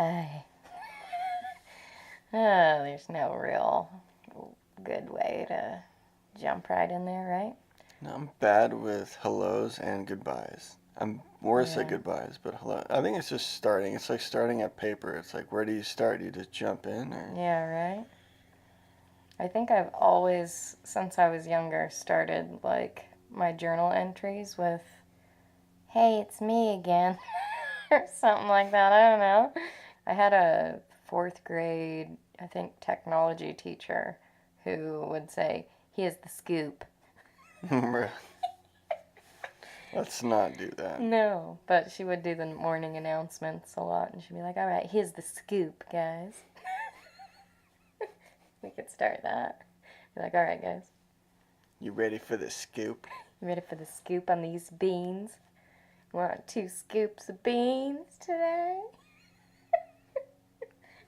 Hi. There's no real good way to jump right in there, right? No, I'm bad with hellos and goodbyes. I'm worse at goodbyes, but hello. I think it's just starting. It's like starting at paper. It's like, where do you start? Do you just jump in, or? Yeah, right? I think I've always, since I was younger, started like my journal entries with, hey, it's me again, or something like that. I don't know. I had a fourth grade, I think, technology teacher who would say, here's the scoop. Let's not do that. No, but she would do the morning announcements a lot, and she'd be like, all right, here's the scoop, guys. We could start that. Be like, all right, guys. You ready for the scoop? You ready for the scoop on these beans? Want 2 scoops of beans today?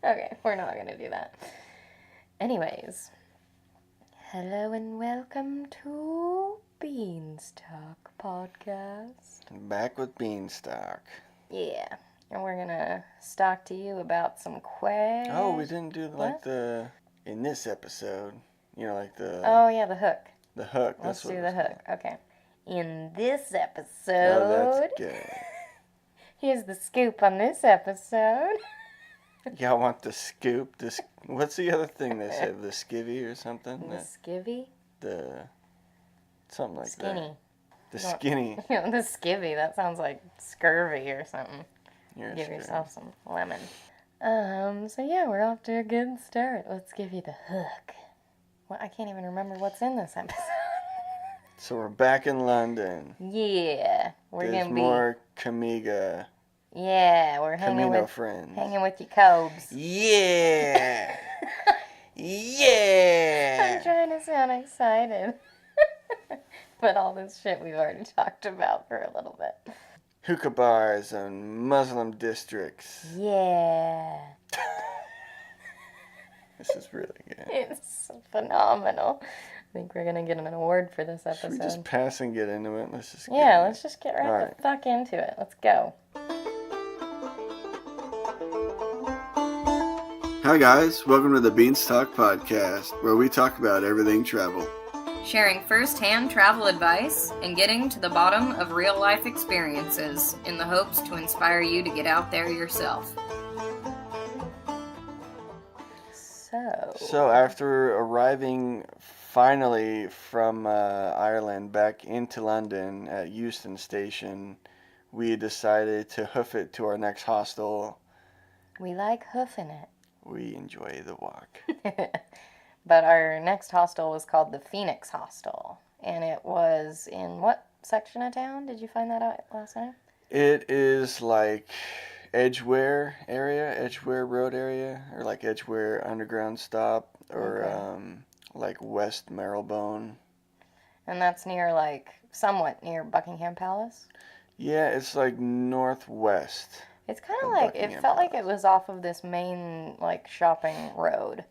Okay, we're not going to do that. Anyways, hello and welcome to Beanstalk Podcast. Back with Beanstalk. Yeah, and we're going to talk to you about some questions. Oh, we didn't do in this episode, like the... Oh, yeah, the hook. The hook. Let's That's what do it the was hook. called. Okay. In this episode... Oh, that's good. Here's the scoop on this episode. Yeah, I want the scoop. What's the other thing they say? The skivvy or something? The skivvy? Something like Skinny. that. The skinny. The skivvy. That sounds like scurvy or something. Give yourself some lemon. So yeah, we're off to a good start. Let's give you the hook. Well, I can't even remember what's in this episode. So we're back in London. Yeah. There's more Camiga. Yeah, we're hanging Camino with friends. Hanging with your cobes. Yeah. Yeah. I'm trying to sound excited. But all this shit we've already talked about for a little bit. Hookah bars and Muslim districts. Yeah. This is really good. It's phenomenal. I think we're going to get an award for this episode. Should we just pass and get into it? Let's just get right the fuck into it. Let's go. Hi guys, welcome to the Beanstalk Podcast, where we talk about everything travel. Sharing first-hand travel advice and getting to the bottom of real-life experiences in the hopes to inspire you to get out there yourself. So after arriving finally from Ireland back into London at Euston Station, we decided to hoof it to our next hostel. We like hoofing it. We enjoy the walk. But our next hostel was called the Phoenix Hostel. And it was in what section of town? Did you find that out last night? It is like Edgware Road area, or like Edgware Underground Stop, or like West Marylebone. And that's somewhat near Buckingham Palace? Yeah, it's like northwest. It's kind of like, it felt like it was off of this main, shopping road.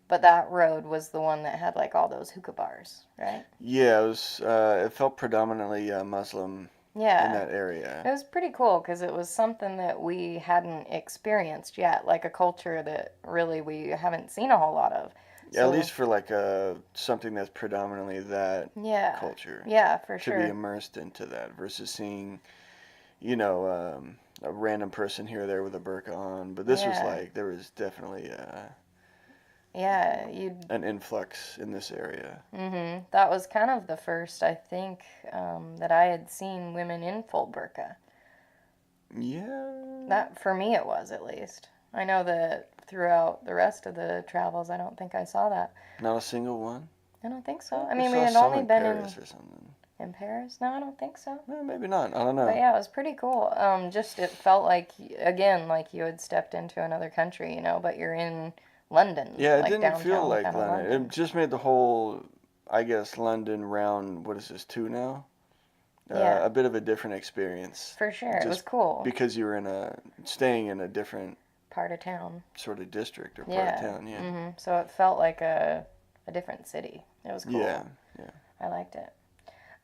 But that road was the one that had, all those hookah bars, right? Yeah, it felt predominantly Muslim in that area. It was pretty cool because it was something that we hadn't experienced yet, like a culture that really we haven't seen a whole lot of. Yeah, so, at least for something that's predominantly that culture. Yeah, for sure. To be immersed into that versus seeing, a random person here or there with a burqa on. But this was there was definitely an influx in this area. Mm-hmm. That was kind of the first, I think, that I had seen women in full burqa. Yeah. That, for me, it was, at least. I know that throughout the rest of the travels, I don't think I saw that. Not a single one? I don't think so. I mean, we had only been in Paris or something. In Paris? No, I don't think so. Maybe not. I don't know. But yeah, it was pretty cool. Just it felt like, again, like you had stepped into another country, but you're in London. Yeah, it didn't feel like London. It just made the whole, I guess, London round, what is this, 2 now? A bit of a different experience. For sure. It was cool. Because you were staying in a different part of town. Sort of district or part of town, yeah. Mm-hmm. So it felt like a different city. It was cool. Yeah. I liked it.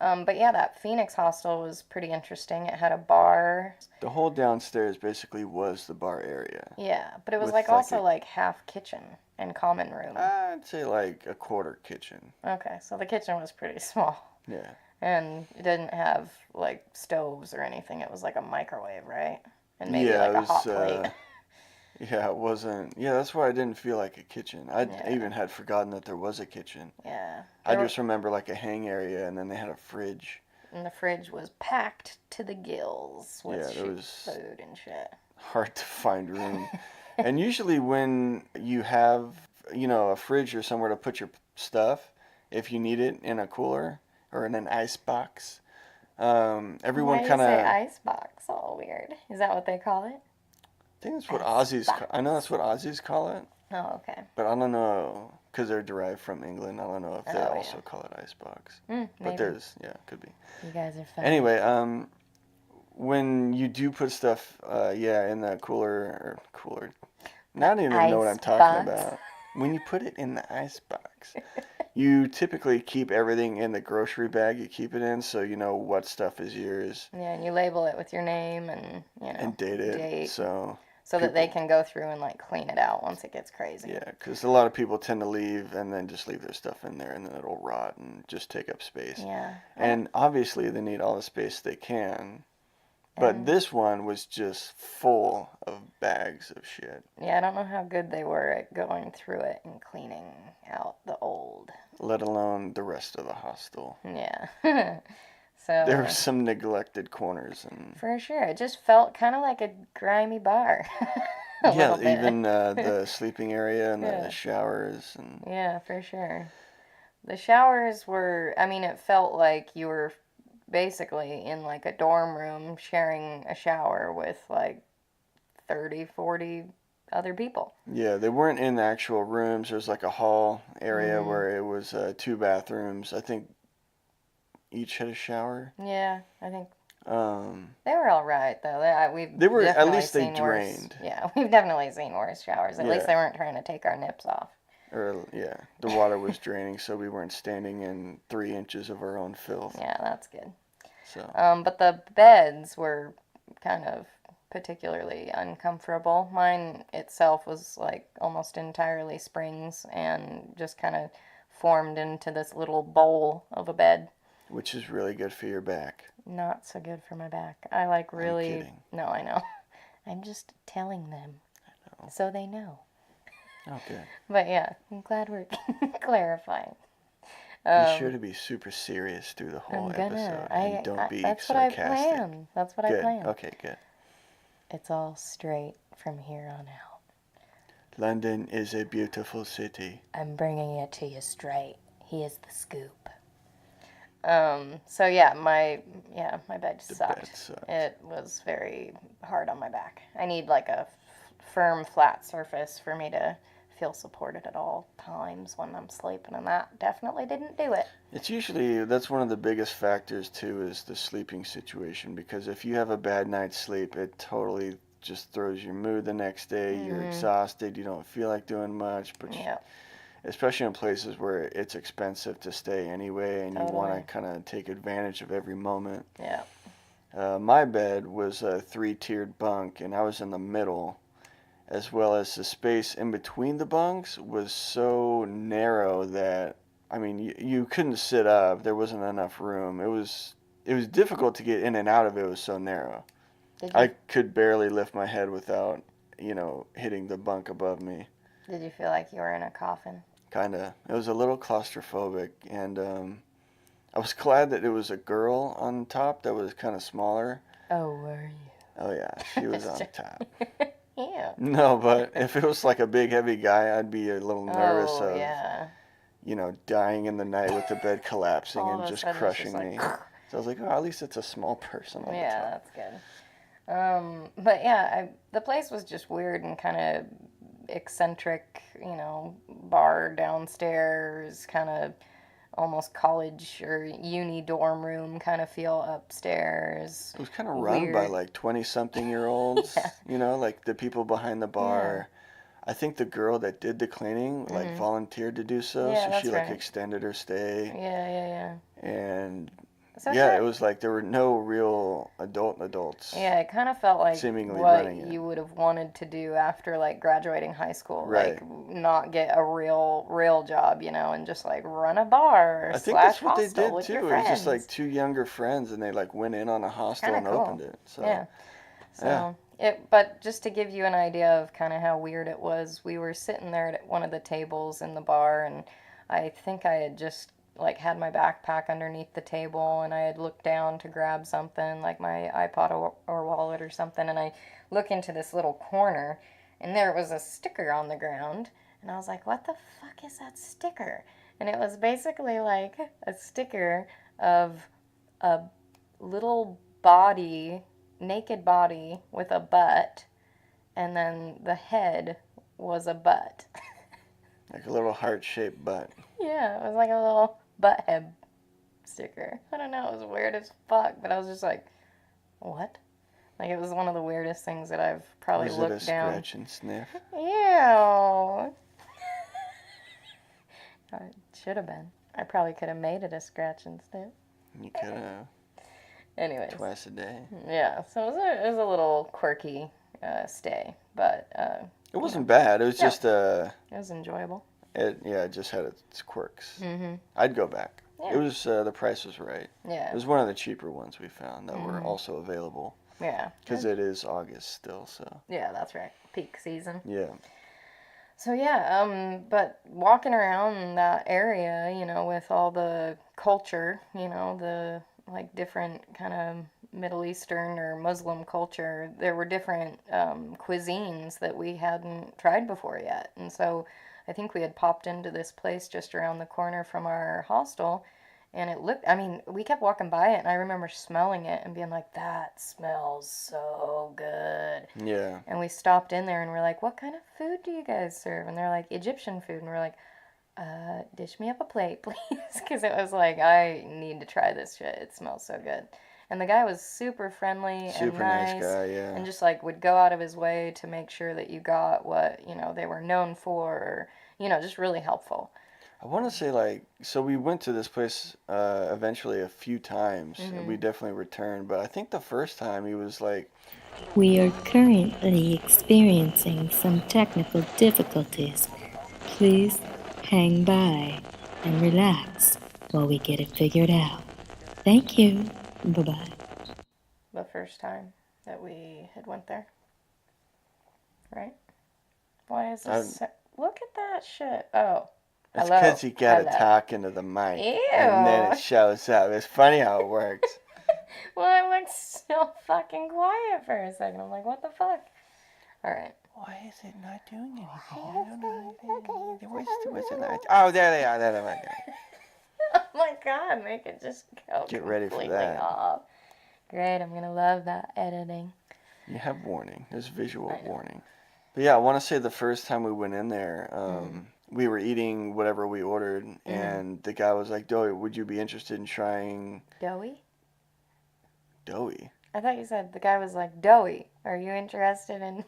But yeah, that Phoenix hostel was pretty interesting. It had a bar. The whole downstairs basically was the bar area Yeah, but it was with like like also a, like half kitchen and common room. I'd say like a quarter kitchen. Okay, so the kitchen was pretty small. Yeah. And it didn't have like stoves or anything. It was like a microwave, right? And maybe Yeah, like it a was. hot plate. Yeah, it wasn't. Yeah, that's why I didn't feel like a kitchen. I Yeah, even had forgotten that there was a kitchen. yeah. I There were, just remember like a hang area, and then they had a fridge. and the fridge was packed to the gills with Yeah, there was food and shit. hard to find room. And usually when you have, a fridge or somewhere to put your stuff, if you need it in a cooler or in an ice box, everyone Why do you kind say of, icebox? All weird. Is that what they call it? I think that's what Aussies, I know Icebox. that's what Aussies call it, Oh, okay. but I don't know, because they're derived from England, I don't know if they Oh, yeah. also call it ice box. But Maybe. yeah, could be. You guys are funny. Anyway, when you do put stuff, yeah, in the cooler, I don't even know what I'm talking Icebox. about. When you put it in the ice box, you typically keep everything in the grocery bag you keep it in, so you know what stuff is yours Yeah, and you label it with your name and, and date it. date. So So that they people, can go through and like clean it out once it gets crazy. yeah, because a lot of people tend to leave and then just leave their stuff in there, and then it'll rot and just take up space. Yeah. And obviously, they need all the space they can. But And this one was just full of bags of shit. yeah, I don't know how good they were at going through it and cleaning out the old. Let alone the rest of the hostel. Yeah. There were So, some neglected corners, and for sure, it just felt kind of like a grimy bar. A yeah, little bit. even the sleeping area and the Yeah. showers, and Yeah, for sure. The showers were, I mean, it felt like you were basically in like a dorm room sharing a shower with like 30, 40 other people. yeah, they weren't in the actual rooms. There was like a hall area Mm, where it was two bathrooms. I think each had a shower. yeah, I think Um, they were all right though. We've they were at definitely least they seen worse. drained. Yeah, we've definitely seen worse showers. At least Yeah, they weren't trying to take our nips off. or yeah, the water was draining, so we weren't standing in 3 inches of our own filth. Yeah, that's good. So But the beds were kind of particularly uncomfortable. Mine itself was like almost entirely springs and just kind of formed into this little bowl of a bed. which is really good for your back. Not so good for my back. I like I'm really. kidding. No, I know. I'm just telling them Oh, so they know. oh good. But yeah, I'm glad we're clarifying. Be sure Um, to be super serious through the I'm whole gonna. episode and don't be That's what I sarcastic. plan. That's what I Good. plan. Okay, good. It's all straight from here on out. London is a beautiful city. I'm bringing it to you straight. Here's the scoop. So yeah, my bed The sucked. bed sucked. It was very hard on my back. I need like a firm, flat surface for me to feel supported at all times when I'm sleeping, and that definitely didn't do it. It's usually, that's one of the biggest factors too, is the sleeping situation, because if you have a bad night's sleep, it totally just throws your mood the next day. You're exhausted, you don't feel like doing much, but Yeah, especially in places where it's expensive to stay anyway, and you want totally. to kind of take advantage of every moment. Yeah. My bed was a three-tiered bunk, and I was in the middle, as well as the space in between the bunks was so narrow that, I mean, you couldn't sit up. There wasn't enough room. It was difficult to get in and out of it. It was so narrow. Did I you could barely lift my head without, hitting the bunk above me. did you feel like you were in a coffin? Kind of. It was a little claustrophobic, and I was glad that it was a girl on top that was kind of smaller. Oh, were you? Oh yeah, she was on top. Yeah. No, but if it was like a big heavy guy, I'd be a little nervous Oh of, yeah. dying in the night with the bed collapsing All and of a just sudden it's just crushing like. me. So I was like, oh, at least it's a small person on the Yeah, top. that's good. But yeah, the place was just weird and kind of eccentric, bar downstairs, kind of almost college or uni dorm room kind of feel upstairs. It was kind of run by Weird. like 20-something-year-olds, Yeah. like the people behind the Yeah. bar. I think the girl that did the cleaning like Mhm. volunteered to do so, Yeah, so she that's like right. extended her stay. Yeah, yeah, yeah. And So Yeah, it was like there were no real adults yeah, it kind of felt like seemingly what running it. you would have wanted to do after like graduating high school, Right. like not get a real job, and just like run a bar I think slash that's what they hostel did with your too. It was just like friends. two younger friends, and they like went in on a It's hostel kind of and opened cool. it. So Yeah. yeah, So but just to give you an idea of kind of how weird it was, we were sitting there at one of the tables in the bar, and I think I had just like had my backpack underneath the table, and I had looked down to grab something like my iPod or wallet or something, and I look into this little corner, and there was a sticker on the ground, and I was like, "What the fuck is that sticker?" And it was basically like a sticker of a little body, naked body with a butt, and then the head was a butt. like a little heart-shaped butt. Yeah, it was like a little butt head sticker. I don't know, it was weird as fuck, but I was just like, what? Like, it was one of the weirdest things that I've probably Was it a looked down. scratch and sniff? Ew. It should have been. I probably could have made it a scratch and sniff. You could have Anyways. twice a day. Yeah, so it was a little quirky stay, but It wasn't bad. It was No. just it was enjoyable. it just had its quirks. Mm-hmm. I'd go back. Yeah. It was the price was right. Yeah. It was one of the cheaper ones we found that were also available. Yeah. Because it is August still, so. Yeah, that's right. Peak season. Yeah. So yeah, but walking around in that area, with all the culture, the like different kind of Middle Eastern or Muslim culture, there were different cuisines that we hadn't tried before yet. And so I think we had popped into this place just around the corner from our hostel, and it looked, I mean, we kept walking by it, and I remember smelling it and being like, that smells so good. Yeah. And we stopped in there and we're like, what kind of food do you guys serve? And they're like, Egyptian food. And we're like, dish me up a plate, please. Because it was like, I need to try this shit. It smells so good. And the guy was super friendly and nice guy, yeah. and just like would go out of his way to make sure that you got what, they were known for, or, just really helpful. I want to say, like, so we went to this place eventually a few times, and we definitely returned, but I think the first time he was like, We are currently experiencing some technical difficulties. Please hang by and relax while we get it figured out. Thank you. Bye-bye. The first time that we had went there. Right? Why is this? Look at that shit. Oh. it's Hello. because you got to Hello. talk into the mic, Ew. and then it shows up. It's funny how it works. Well, it looked so fucking quiet for a second. I'm like, what the fuck? All right. Why is it not doing anything? I don't know anything. Where's it not? Oh, there they are. There they are. Oh my god, make it just go Get ready for completely that. off. Great, I'm gonna love that editing. You have warning. There's visual warning. But yeah, I want to say the first time we went in there, we were eating whatever we ordered, and the guy was like, Doughy, would you be interested in trying... Doughy? Doughy? I thought you said the guy was like, Doughy, are you interested in...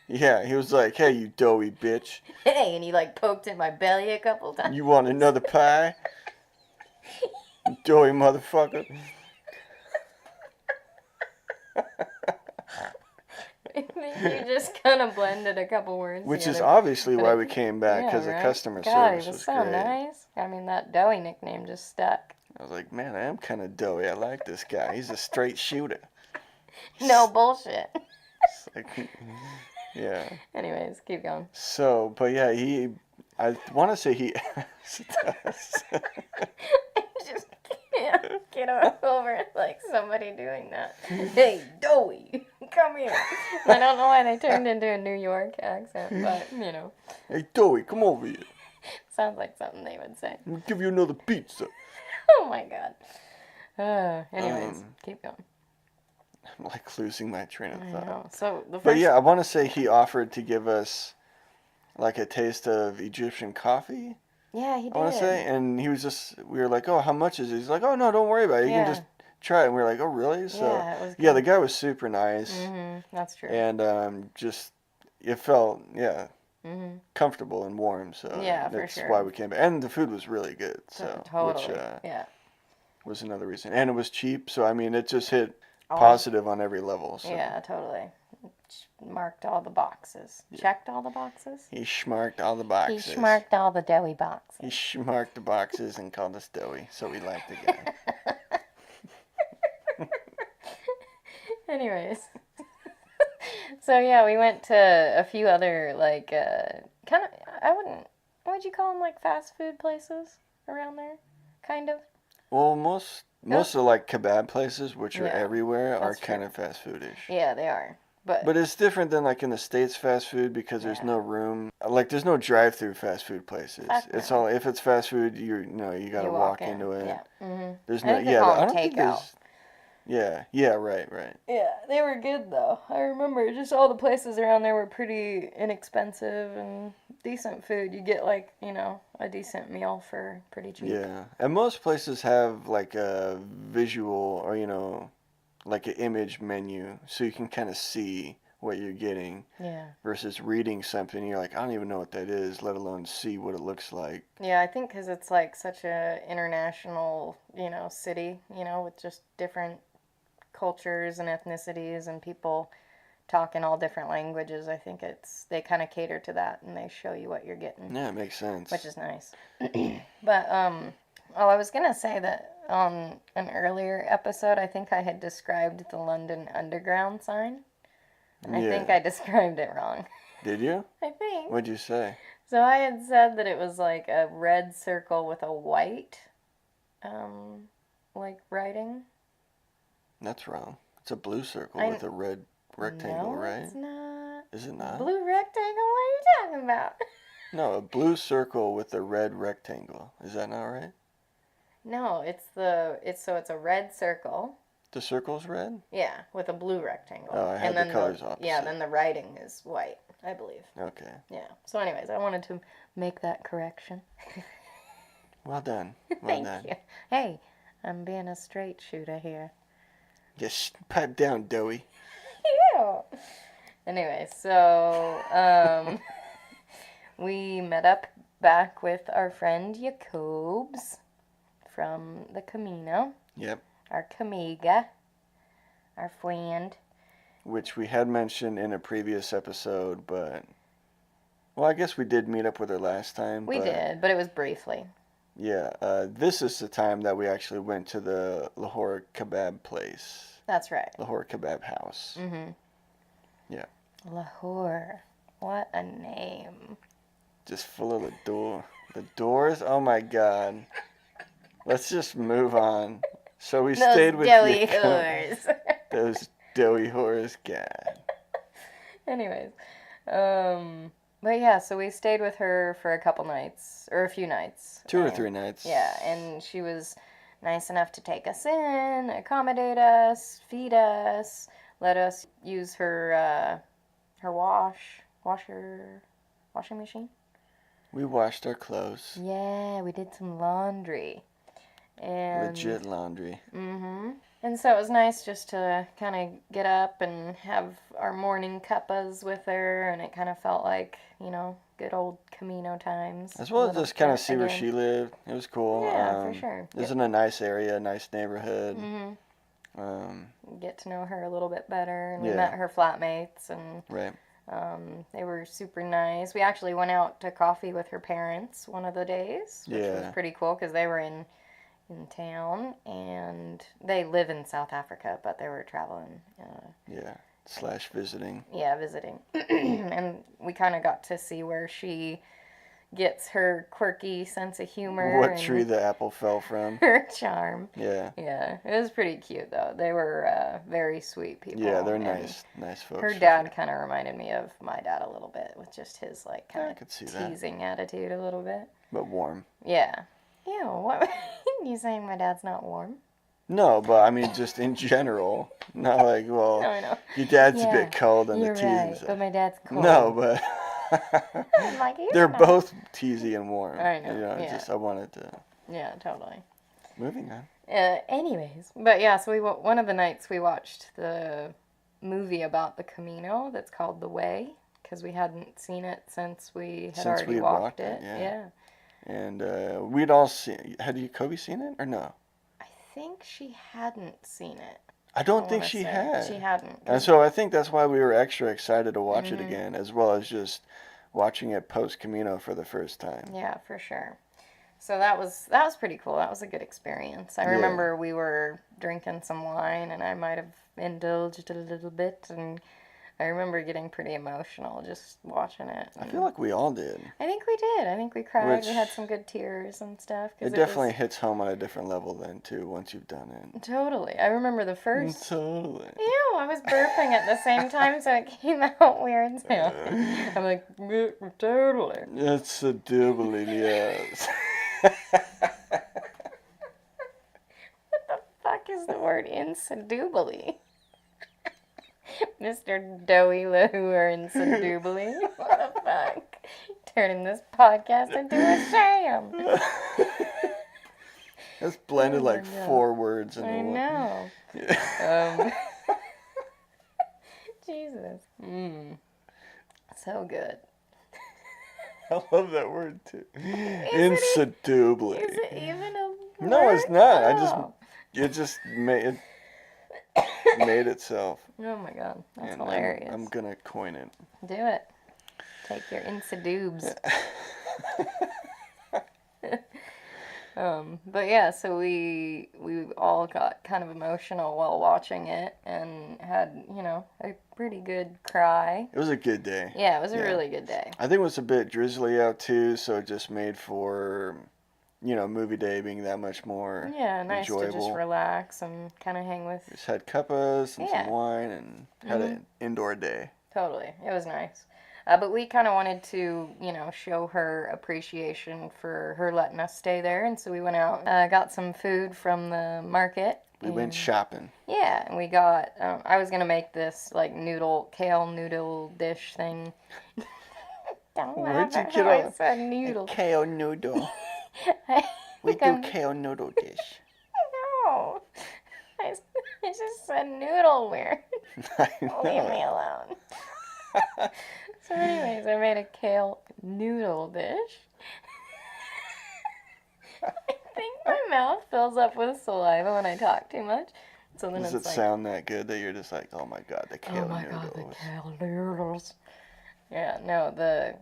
Yeah, he was like, hey, you doughy bitch. Hey, and he like poked in my belly a couple times. You want another pie? Doughy motherfucker. I think you just kind of blended a couple words Which is together. obviously why we came back, because right? the customer God, service he was was so great. nice. I mean, that Doughy nickname just stuck. I was like, man, I am kind of doughy. I like this guy. He's a straight shooter. No bullshit. It's like, yeah. Anyways, keep going. So, but yeah, I want to say he asked us. I just can't get over like somebody doing that. Hey, Doughy, come here. I don't know why they turned into a New York accent, but Hey, Doughy, come over here. sounds like something they would say. We'll give you another pizza. Oh my god. Anyways, keep going. I'm like losing my train of I thought. know. So the first. But yeah, I want to say he offered to give us like a taste of Egyptian coffee. Yeah, he did. I want to say, and he was just, we were like, oh, how much is it? He's like, oh, no, don't worry about it. You can Yeah. just try it. And we were like, oh, really? So, Yeah, it was yeah, good. the guy was super nice. That's true. And just, it felt, comfortable and warm. So Yeah, for that's sure. why we came back. And the food was really good. So, Totally. which, Yeah. was another reason. And it was cheap, so I mean, it just hit All- positive on every level. So. Yeah, totally. Marked all the boxes. Yeah. Checked all the boxes. He schmarked all the He boxes. schmarked all the doughy He boxes. schmarked the boxes and called us doughy, so we liked the guy. Anyways. So yeah, we went to a few other like kind of what would you call them, like fast food places around there? Kind of. Well, most of like kebab places, which are Yeah, everywhere, are that's kind true. of fast foodish. Yeah, they are. But it's different than like in the States fast food because there's Yeah. no room. Like there's no drive-through fast food places. Heck It's no. all if it's fast food, you gotta You walk in. into it. Yeah. Mm-hmm. There's I no think they call I them don't think takeout. there's. Yeah, right. Yeah, they were good though. I remember just all the places around there were pretty inexpensive and decent food. You get like, a decent meal for pretty cheap. Yeah, and most places have like a visual or like an image menu, so you can kind of see what you're getting. Yeah. Versus reading something, you're like, I don't even know what that is, let alone see what it looks like. Yeah, I think because it's like such a international, city, with just different cultures and ethnicities and people talking all different languages. I think they kind of cater to that and they show you what you're getting. Yeah, it makes sense. Which is nice. But I was gonna say that on an earlier episode, I think I had described the London Underground sign. And I think I described it wrong. Did you? I think. What'd you say? So I had said that it was like a red circle with a white, like writing. That's wrong. It's a blue circle with a red rectangle, No, right? it's not. Is it not? Blue rectangle? What are you talking about? No, a blue circle with a red rectangle. Is that not right? No, it's a red circle. The circle's red? Yeah, with a blue rectangle. Oh, I had the colors opposite. Yeah, then the writing is white, I believe. Okay. Yeah. So anyways, I wanted to make that correction. Well done. Thank you. Hey, I'm being a straight shooter here. Just pipe down, Doughy. Ew. Anyway, so we met up back with our friend Jacobs from the Camino. Yep. Our Camiga. Our friend. Which we had mentioned in a previous episode, but... Well, I guess we did meet up with her last time. We did, but it was briefly. Yeah, this is the time that we actually went to the Lahore kebab place. That's right. Lahore kebab house. Mm-hmm. Yeah. Lahore. What a name. Just full of the doors. Oh my God. Let's just move on. So we stayed with doughy whores. Those doughy whores, God. Anyways, but yeah, so we stayed with her for a couple nights, or a few nights. 2 or 3 nights. Yeah, and she was nice enough to take us in, accommodate us, feed us, let us use her washing machine. We washed our clothes. Yeah, we did some laundry. And Legit laundry. Mm-hmm. And so it was nice just to kind of get up and have our morning cuppas with her, and it kind of felt like, good old Camino times. As well as just kind of see where she lived. It was cool. Yeah, for sure. It was in a nice area, nice neighborhood. Mm-hmm. Get to know her a little bit better, and we met her flatmates, and right. They were super nice. We actually went out to coffee with her parents one of the days, which was pretty cool because they were in town, and they live in South Africa, but they were traveling. /visiting. Yeah, visiting. And we kind of got to see where she gets her quirky sense of humor. What tree the apple fell from. Her charm. Yeah. Yeah, it was pretty cute, though. They were very sweet people. Yeah, they're nice folks. Her dad kind of reminded me of my dad a little bit, with just his, like, kind of teasing attitude a little bit. But warm. Yeah. Ew, what? You saying my dad's not warm? No, but I mean just in general. Not like, well, No, I know. your dad's a bit cold on the teasing right, side. but my dad's cold. No, but I'm like, they're both teasy and warm. I know, Just I wanted to. Yeah, totally. Moving on. Anyways, but yeah, so one of the nights we watched the movie about the Camino that's called The Way, because we hadn't seen it since we had already walked it. Yeah. And we'd all seen. Had Kobe seen it or no? I think she hadn't seen it. I don't I think wanna she say. had. She hadn't. And so I think that's why we were extra excited to watch it Mhm. again, as well as just watching it post Camino for the first time. Yeah, for sure. So that was pretty cool. That was a good experience. I Yeah. remember we were drinking some wine, and I might have indulged a little bit, and I remember getting pretty emotional just watching it. I feel like we all did. I think we did. I think we cried. Which- We had some good tears and stuff. It definitely hits home on a different level then too once you've done it. Totally. I remember the first. Totally. Ew, I was burping at the same time, so it came out weird too. I'm like, totally. That's a doubly, yes. What the fuck is the word inseduably? Mr. Doughy Lou or inseduably? What the fuck? Turning this podcast into a sham. That's blended Oh my like God. 4 words into I one. know. Yeah. Jesus. So good. I love that word too. Is Inseduably. it even a word? No, it's not. Oh. It just made itself. Oh my God. That's And hilarious. I'm gonna coin it. Do it. Take your insedoobs. But yeah, so we all got kind of emotional while watching it and had, a pretty good cry. It was a good day. Yeah, it was a Yeah. really good day. I think it was a bit drizzly out too, so it just made for, movie day being that much more Yeah, nice to just enjoyable. relax and kind of hang with. Just had cuppas and Yeah. some wine and had an indoor day. Totally. It was nice. But we kind of wanted to, show her appreciation for her letting us stay there. And so we went out, got some food from the market. We went shopping. Yeah, and we got, I was going to make this, like, kale noodle dish thing. Don't Where'd laugh you at get how I all- said noodle. Kale noodle. I We think do I'm- kale noodle dish. No. I just said noodle weird. I Leave me know. alone. So anyways, I made a kale noodle dish. I think my mouth fills up with saliva when I talk too much. So then Does it's it like, sound that good that you're just like, oh my god, the kale oh my noodles? God, the kale noodles. Yeah, no, the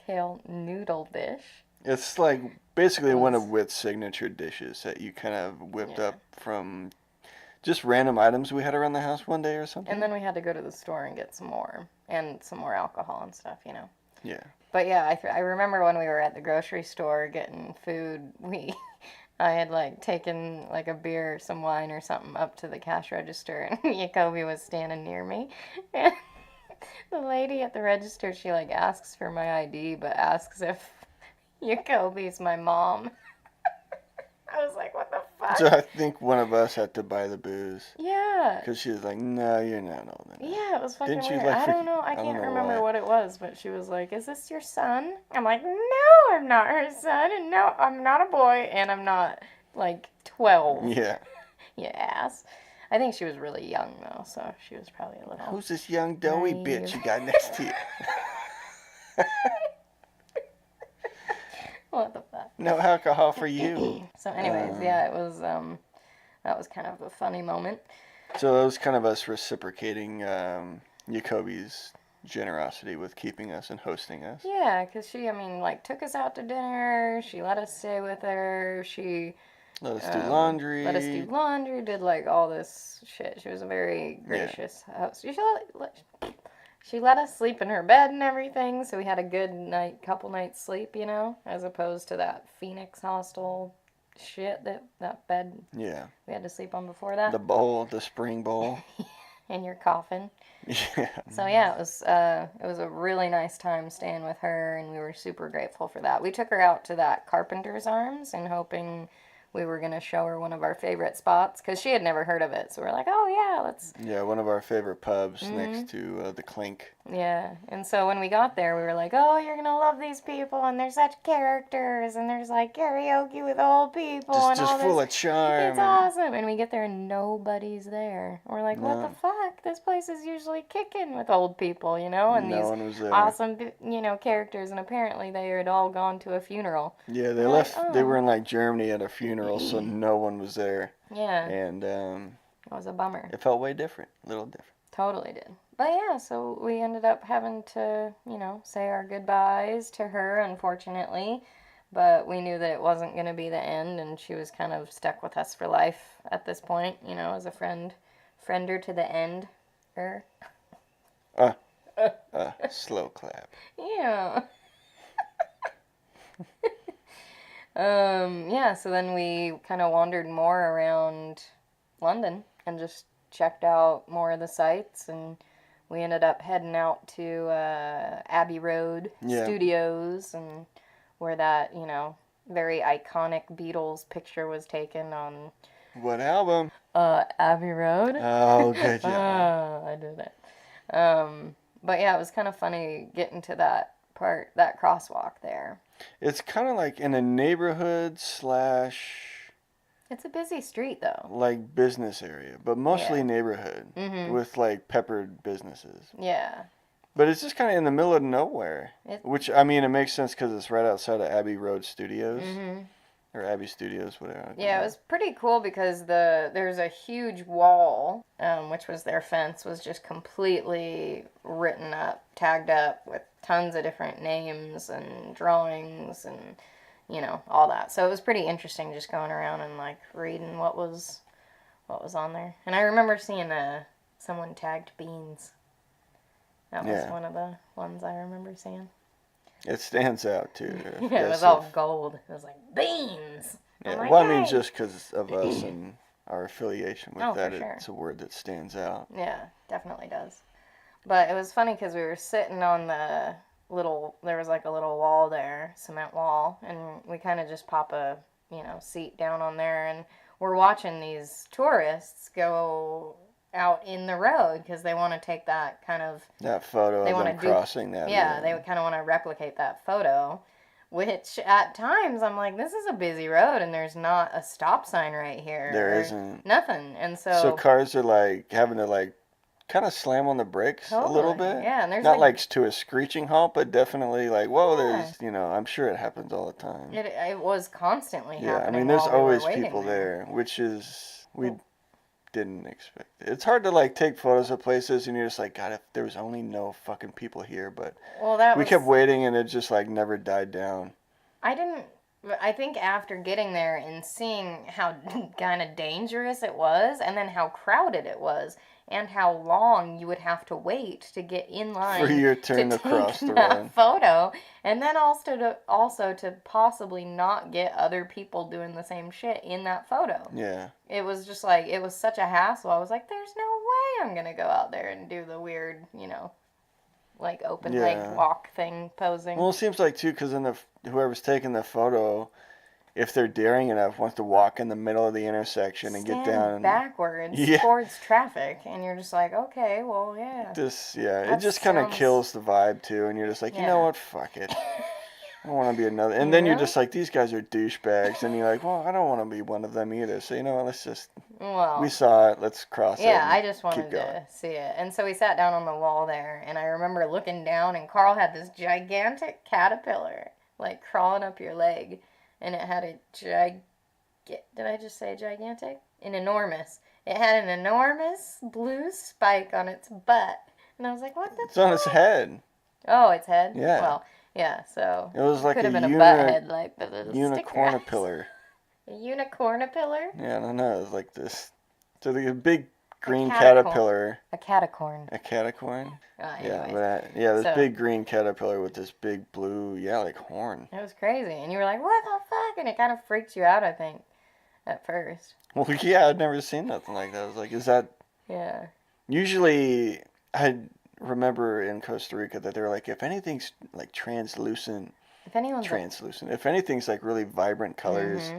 kale noodle dish. It's like basically one Was- of Whit's signature dishes that you kind of whipped Yeah. up from just random items we had around the house one day or something. And then we had to go to the store and get some more. And some more alcohol and stuff, Yeah. But yeah, I remember when we were at the grocery store getting food, I had like taken like a beer, some wine or something up to the cash register, and Jacoby was standing near me. And the lady at the register, she like asks for my ID, but asks if Jacoby's my mom. I was like, what the fuck? So I think one of us had to buy the booze. Yeah. Because she was like, no, you're not old enough. Yeah, it was fucking Didn't she, weird. like, I don't know. I I don't can't know remember why. what it was, but she was like, "Is this your son?" I'm like, "No, I'm not her son, and no, I'm not a boy, and I'm not like 12." Yeah. You ass. I think she was really young though, so she was probably a little. Who's this young doughy Naive. bitch you got next to you? What the fuck? No alcohol for you. So, anyways, yeah, it was that was kind of a funny moment. So that was kind of us reciprocating Jacoby's generosity with keeping us and hosting us. Yeah, because she, like, took us out to dinner. She let us stay with her. She Let us do laundry. let us do laundry. Did like all this shit. She was a very gracious host. She let us sleep in her bed and everything, so we had a good couple nights sleep, as opposed to that Phoenix hostel shit that bed Yeah. we had to sleep on before that. The spring bowl. In your coffin. Yeah. So yeah, it was a really nice time staying with her, and we were super grateful for that. We took her out to that Carpenter's Arms and hoping we were gonna show her one of our favorite spots because she had never heard of it. So we're like, oh yeah, let's. Yeah, one of our favorite pubs next to the Clink. Yeah, and so when we got there, we were like, "Oh, you're gonna love these people, and they're such characters, and there's like karaoke with old people and Just all full this. of charm. It's awesome!" And we get there, and nobody's there. We're like, "What the No, fuck? This place is usually kicking with old people, you know, and no these one was there. awesome, characters." And apparently, they had all gone to a funeral. Yeah, they We're like, left. They were "Oh, in like Germany at a funeral, so no one was there, yeah, and it was a bummer." it felt way different, a little different. Totally did. But yeah, so we ended up having to, say our goodbyes to her, unfortunately. But we knew that it wasn't going to be the end, and she was kind of stuck with us for life at this point, as a friender to the end. Er. Slow clap. Yeah. Yeah, so then we kind of wandered more around London and just checked out more of the sights, and we ended up heading out to Abbey Road Yeah. Studios, and where that, very iconic Beatles picture was taken on What album? Abbey Road. Oh, good job. I did it. But yeah, it was kind of funny getting to that part, that crosswalk there. It's kind of like in a neighborhood slash It's a busy street, though. like business area, but mostly Yeah. neighborhood Mm-hmm. with like peppered businesses. Yeah. But it's just kind of in the middle of nowhere, which I mean it makes sense because it's right outside of Abbey Road Studios Mm-hmm. or Abbey Studios, whatever. Yeah, it was pretty cool because there's a huge wall, which was their fence, was just completely written up, tagged up with tons of different names and drawings and all that. So it was pretty interesting just going around and like reading what was on there. And I remember seeing someone tagged beans. That was one of the ones I remember seeing. It stands out too. Yeah, it was all gold. It was like beans. Yeah, Like, well, I mean, hey. just because of us and our affiliation with Oh, that, for sure. it's a word that stands out. Yeah, definitely does. But it was funny because we were sitting on there was like a little wall there, cement wall, and we kind of just pop a, seat down on there, and we're watching these tourists go out in the road because they want to take that kind of, That photo They of wanna them do- crossing that. yeah, they kind of want to replicate that photo, which at times I'm like, this is a busy road and there's not a stop sign right here. There or isn't. Nothing. And So cars are like having to like kind of slam on the brakes a little Totally, bit. yeah, and there's Not like- like to a screeching halt, but definitely like, whoa, Yeah. there's, I'm sure it happens all the time. It was constantly Yeah, I happening. mean, there's while we were always waiting people there, which is, we didn't expect it. It's hard to like take photos of places and you're just like, God, if there was only no fucking people here, but Well, that we was, kept waiting and it just like never died down. I think after getting there and seeing how kind of dangerous it was, and then how crowded it was, and how long you would have to wait to get in line For your turn to take cross the that road. photo, and then also to possibly not get other people doing the same shit in that photo. Yeah. It was just like, it was such a hassle. I was like, there's no way I'm gonna go out there and do the weird, like open leg walk thing posing. Well, it seems like too, because whoever's taking the photo, if they're daring enough, wants to walk in the middle of the intersection and get down backwards towards traffic, and you're just like, okay, well, yeah. It just kind of kills the vibe too, and you're just like, you know what, fuck it. I don't want to be another. And then you're just like, these guys are douchebags, and you're like, well, I don't want to be one of them either. So you know what, let's just. Well, we saw it. Let's cross it. Yeah, I just wanted to see it, and so we sat down on the wall there, and I remember looking down, and Carl had this gigantic caterpillar like crawling up your leg. And it had did I just say gigantic? An enormous. It had an enormous blue spike on its butt. And I was like, what the It's on its head. Oh, its head? Yeah. Well, yeah, so. It was like could a have been a butt head, like the little unicornipillar. A unicornipillar? Yeah, I don't know. It was like this. So the big green catacorn. caterpillar. A catacorn. A catacorn? Anyways. This big green caterpillar with this big blue, like horn. It was crazy. And you were like, what the fuck? And it kind of freaked you out, I think, at first. Well, yeah, I'd never seen nothing like that. I was like, is that... Yeah. Usually, I remember in Costa Rica that they're like, if anything's like translucent, if anything's like really vibrant colors,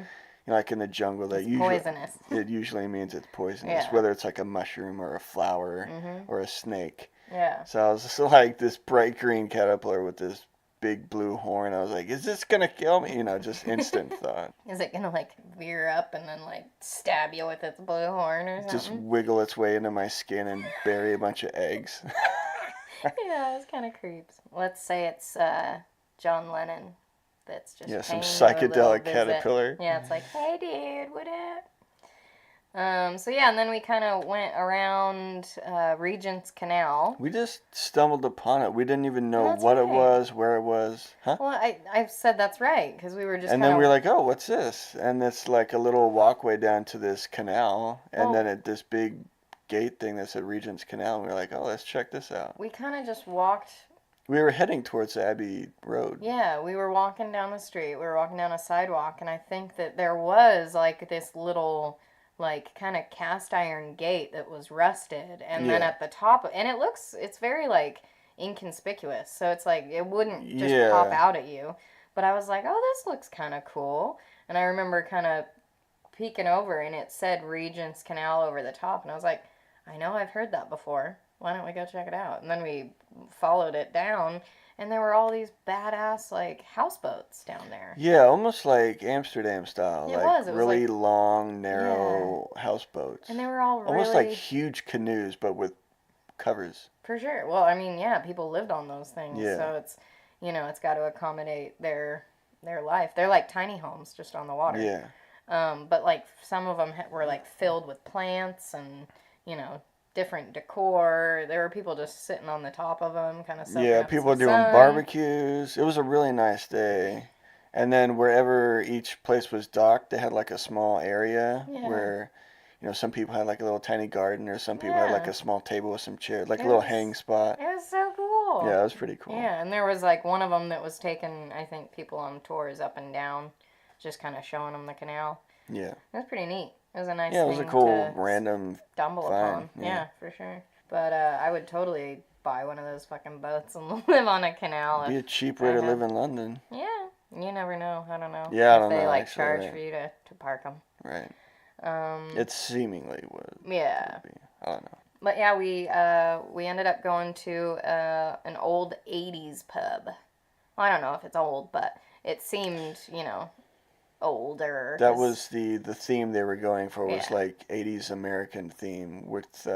like in the jungle, that usually poisonous. It usually means it's poisonous, Yeah. whether it's like a mushroom or a flower or a snake. Yeah. So I was just like this bright green caterpillar with this big blue horn. I was like, is this gonna kill me? Just instant thought. Is it gonna like veer up and then like stab you with its blue horn or Just something? wiggle its way into my skin and bury a bunch of eggs. Yeah, it's kind of creeps. Let's say it's John Lennon that's just Yeah, some paying you a little psychedelic visit. caterpillar. Yeah, it's like, hey dude, what up? So yeah, and then we kind of went around Regent's Canal. We just stumbled upon it. We didn't even know That's what it right. was, where it was. Huh? Well, I said that's right because we were just And kind then of. we were like, oh, what's this? And it's like a little walkway down to this canal. And Well- then this big gate thing that said Regent's Canal. And we were like, oh, let's check this out. We kind of just walked. We were heading towards Abbey Road. Yeah, we were walking down the street. We were walking down a sidewalk, and I think that there was like this little, like, kind of cast iron gate that was rusted, and then Yeah. at the top, and it's very like inconspicuous, so it's like it wouldn't just Yeah. pop out at you. But I was like, oh, this looks kind of cool, and I remember kind of peeking over, and it said Regent's Canal over the top, and I was like, I know I've heard that before. Why don't we go check it out? And then we followed it down, and there were all these badass like houseboats down there. Yeah, almost like Amsterdam style. It like was really like- long, narrow houseboats. And they were all really Almost like huge canoes, but with covers. for sure. Well, I mean, yeah, people lived on those things, Yeah. so it's it's got to accommodate their life. They're like tiny homes just on the water. Yeah. But like some of them were like filled with plants and different decor. There were people just sitting on the top of them, kind of soaking Yeah, up people were some doing sun. barbecues. It was a really nice day. And then wherever each place was docked, they had like a small area Yeah. where, some people had like a little tiny garden, or some people had like Yeah. a small table with some chairs, like a It little was- hang spot. It was so cool. Yeah, it was pretty cool. Yeah, and there was like one of them that was taking, I think, people on tours up and down, just kind of showing them the canal. Yeah. It was pretty neat. It was a nice Yeah, it thing was a cool to random. stumble find, upon. yeah. Yeah, for sure. But I would totally buy one of those fucking boats and live on a canal. Be a cheap way to live in London. Yeah, you never know. I don't know. Yeah, I if don't they know, like actually, charge right. for you to park them. Right. It It seemingly would yeah. be. I don't know. But yeah, we ended up going to an old '80s pub. Well, I don't know if it's old, but it seemed older. That 'cause- was the theme they were going for, was Yeah. like 80s American theme with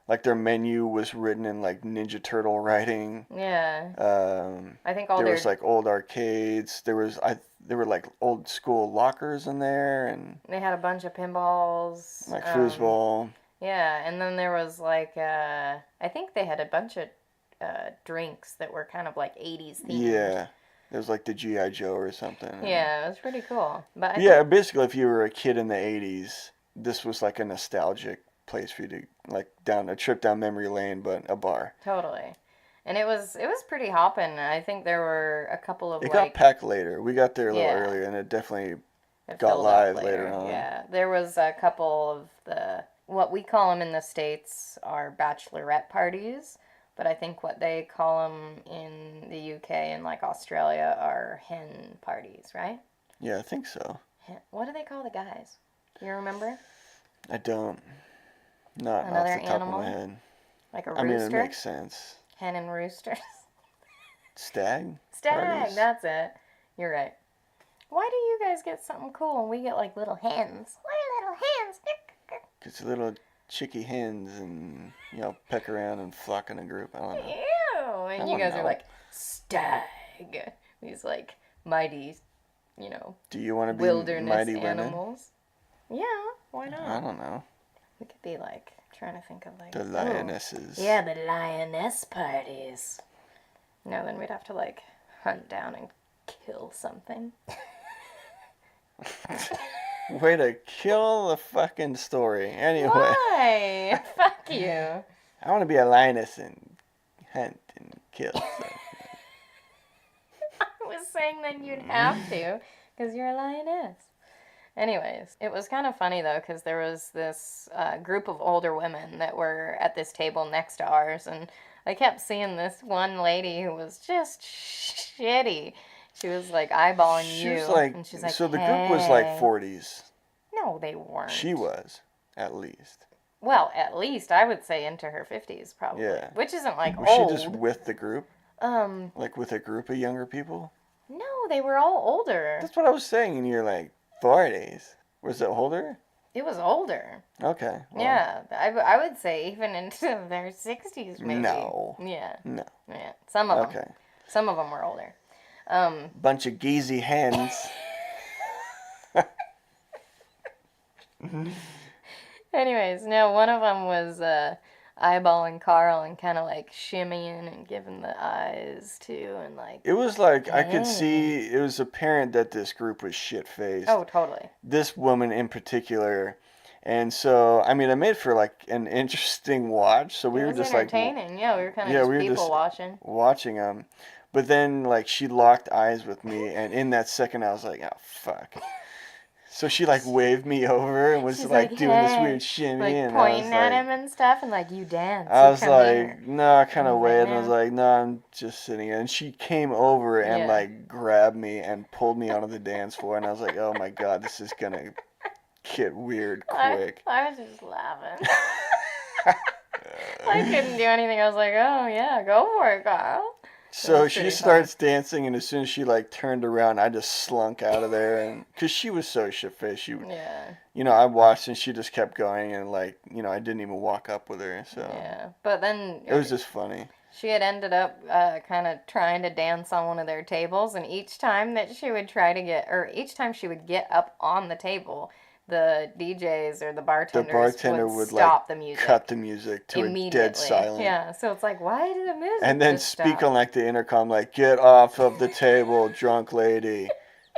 like their menu was written in like Ninja Turtle writing. Yeah, I think all There their was like old arcades. There were like old school lockers in there, and they had a bunch of pinballs. like foosball. Yeah, and then there was like I think they had a bunch of drinks that were kind of like '80s themed. Yeah. There was like the G.I. Joe or something. Yeah, it was pretty cool. But I Yeah, basically if you were a kid in the 80s, this was like a nostalgic place for you to like a trip down memory lane, but a bar. totally. And it was pretty hopping. I think there were a couple of It like got packed later. We got there a little Yeah. earlier, and it definitely it got filled up live later on. Yeah, there was a couple of what we call them in the States are bachelorette parties, but I think what they call them in the UK and like Australia are hen parties, right? Yeah, I think so. What do they call the guys? Do you remember? I don't. Not Another off the top animal? of my head. Like a I mean, it rooster? makes sense. Hen and roosters. Stag? Stag, Parties? that's it. You're right. Why do you guys get something cool and we get like little hens? What are little hens? It's little chicky hens and, peck around and flock in a group. I don't know. Ew. And I you don't guys are know. like, stag. These like mighty, Do you want to be wilderness mighty women? animals. Yeah, why I not? don't know. We could be like, trying to think of like. The ooh. lionesses. Yeah, the lioness parties. No, then we'd have to like hunt down and kill something. Way to kill the fucking story. Anyway, Why? Fuck you. I want to be a lioness and hunt and kill. So. I was saying that you'd have to, because you're a lioness. Anyways, it was kind of funny though, because there was this group of older women that were at this table next to ours, and I kept seeing this one lady who was just shitty. She was like eyeballing She you, was like, and she's like, so the group was like "Hey." 40s. No, they weren't. She was, at least. Well, at least I would say into her 50s, probably. Yeah. Which isn't like Was she just old. with the group? Um, Like with a group of younger people? no, they were all older. That's what I was saying, and you're like, 40s. Was it older? It was older. Okay. Well, Yeah, I would say even into their 60s, maybe. No. Yeah. No. Yeah. Some of them. Okay. Some of them were older. Bunch of geezy hens. Anyways, no, one of them was eyeballing Carl and kind of like shimmying and giving the eyes too, and like. It was like, I could Dang. see, it was apparent that this group was shit-faced. Oh, totally. This woman in particular. And so, I mean, I made for like an interesting watch. So we It were was just like entertaining. Yeah, we were kind of Yeah, just we were people just watching. watching them. But then, like, she locked eyes with me, and in that second, I was like, oh, fuck. So she, like, waved me over and was, She's like, doing this "Hey," weird shimmy, like and pointing I at was him and stuff, and like, you dance. I you was come like, here. no, I kind I of was like, waited, and I was "No." like, no, I'm just sitting here. And she came over and, Yeah. like, grabbed me and pulled me onto the dance floor, and I was like, oh, my God, this is gonna get weird quick. I was just laughing. I couldn't do anything. I was like, oh, yeah, go for it, Carl. So was she pretty starts dancing, and as soon as she like turned around, I just slunk out of there, and because she was so shit-faced, Yeah. I watched, and she just kept going, and like, I didn't even walk up with her, so Yeah. But then it was just funny. she had ended up kind of trying to dance on one of their tables, and each time that she would try to each time she would get up on the table, the DJs or the bartenders would stop the music. Cut the music to a dead silent. Yeah, so it's like, why did the music And then just speak stop? on like the intercom, like, get off of the table, drunk lady,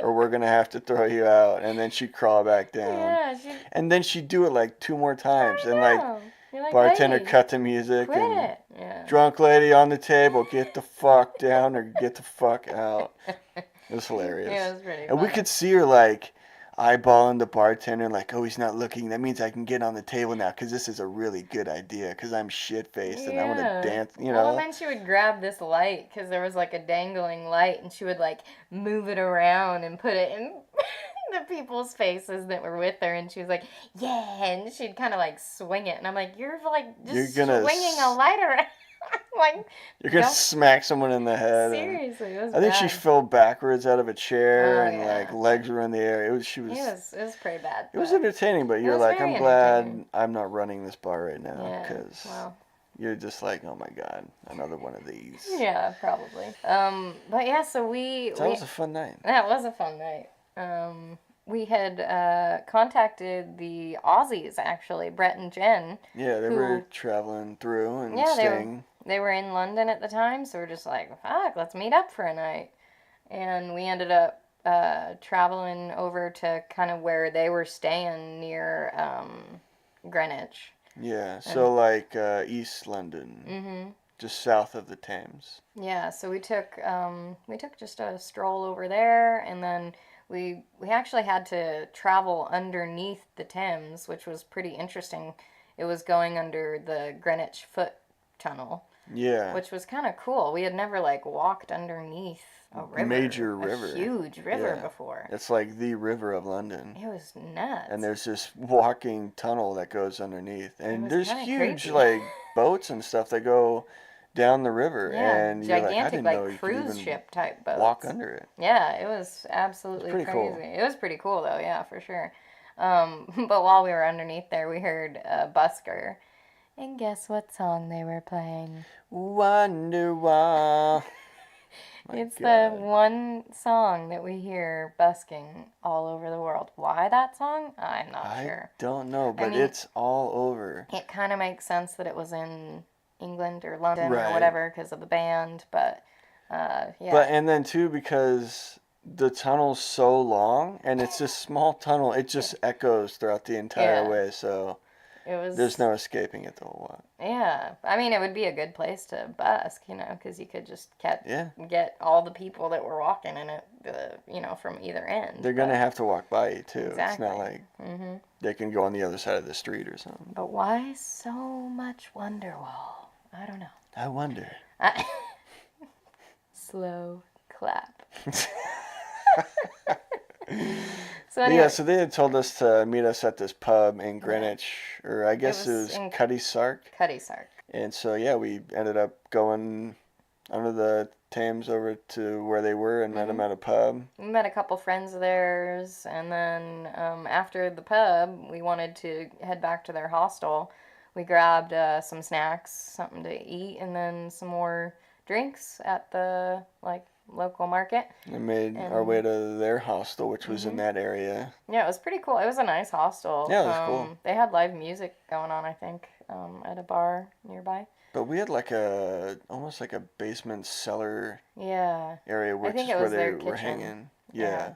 or we're gonna have to throw you out. And then she'd crawl back down. Yeah, And then she'd do it like 2 more times, and like, You're like, bartender hey, cut the music quit and it. Yeah. drunk lady on the table, get the fuck down or get the fuck out. It was hilarious. Yeah, it was pretty And we funny. could see her like eyeballing the bartender, like, oh, he's not looking. That means I can get on the table now because this is a really good idea because I'm shit-faced and I want to dance, Well, and then she would grab this light because there was like a dangling light, and she would like move it around and put it in the people's faces that were with her, and she was like, yeah, and she'd kind of like swing it, and I'm like, you're like just swinging a light around. Like, you're gonna don't- smack someone in the head. seriously, it was I think she bad. fell backwards out of a chair Oh, and yeah. like legs were in the air. It was It was pretty bad. It was but- entertaining, but you're was like, very I'm glad entertaining. I'm not running this bar right now Yeah, because well. you're just like, oh my god, another one of these. Yeah, probably. But yeah, so That was a fun night. that was a fun night. We had contacted the Aussies, actually, Brett and Jen. Yeah, they who- were traveling through and Yeah, staying. they were in London at the time, so we're just like, fuck, let's meet up for a night. And we ended up traveling over to kind of where they were staying near Greenwich. Yeah, so like East London, Mm-hmm. just south of the Thames. Yeah, so we took just a stroll over there, and then we actually had to travel underneath the Thames, which was pretty interesting. It was going under the Greenwich Foot Tunnel, Yeah, which was kind of cool. We had never like walked underneath a river, Major river. a huge river Yeah. before. it's like the river of London. It was nuts. And there's this walking tunnel that goes underneath. And was there's kinda huge creepy. like boats and stuff that go down the river. yeah, And you're like, I gigantic didn't know like you could cruise even ship type boats. walk under it. Yeah, it was absolutely It's pretty crazy. cool. It was pretty cool though, yeah, for sure. But while we were underneath there, we heard a busker. And guess what song they were playing? Wonder why. My It's God. the one song that we hear busking all over the world. Why that song? I'm not I sure. don't know, but mean- it's all over. It kind of makes sense that it was in England or London Right. or whatever because of the band, but yeah. But and then too because the tunnel's so long and it's this small tunnel, it just echoes throughout the entire Yeah. way. So it was. there's no escaping it the whole while. Yeah, I mean, it would be a good place to busk, because you could just Yeah. get all the people that were walking in it, from either end. They're gonna have to walk by you too. Exactly. It's not like Hmm. they can go on the other side of the street or something. But why so much Wonderwall? I don't know. I wonder. Slow clap. So But anyway, yeah, so they had told us to meet us at this pub in Greenwich, or I it guess it was was in Cuddy Sark. Cuddy Sark. And so, yeah, we ended up going under the Thames over to where they were and met them at a pub. We met a couple friends of theirs, and then after the pub, we wanted to head back to their hostel. We grabbed some snacks, something to eat, and then some more drinks at the local market. And made our And way to their hostel, which was in that area. yeah, it was pretty cool. It was a nice hostel. Yeah, it was cool. They had live music going on, I think, at a bar nearby. But we had almost like a basement cellar Yeah. area, I which think is it where was they their were kitchen. hanging. Yeah. Yeah.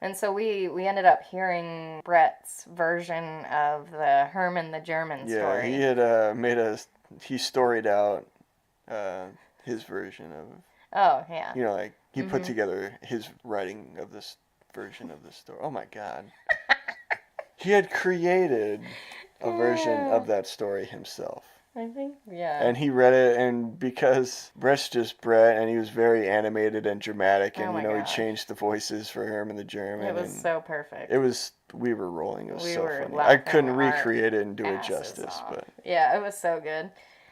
And so we ended up hearing Brett's version of the Herman the German Yeah, story. he had he storied out his version of, Oh, yeah. like he put together his writing of this version of the story. Oh my God. He had created a version of that story himself. I think, yeah. And he read it, and because Brett's just Brett, and he was very animated and dramatic, and Oh my he gosh. changed the voices for Herman the German. It was and so perfect. we were rolling. It was We so were funny. I laughing couldn't our recreate it and do it asses justice, off. but Yeah, it was so good.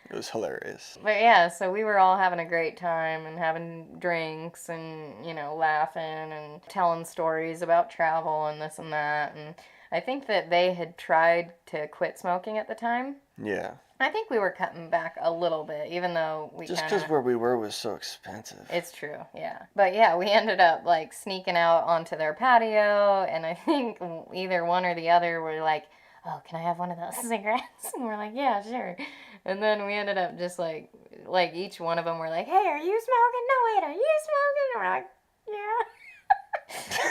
it was hilarious. But yeah, so we were all having a great time and having drinks and, laughing and telling stories about travel and this and that. And I think that they had tried to quit smoking at the time. Yeah. I think we were cutting back a little bit, even though we Just kinda... because where we were was so expensive. It's true, yeah. But yeah, we ended up sneaking out onto their patio, and I think either one or the other were like, "Oh, can I have one of those cigarettes?" And we're like, "Yeah, sure." And then we ended up just like each one of them were like, "Hey, are you smoking? No, wait, are you smoking?" And we're like, "Yeah."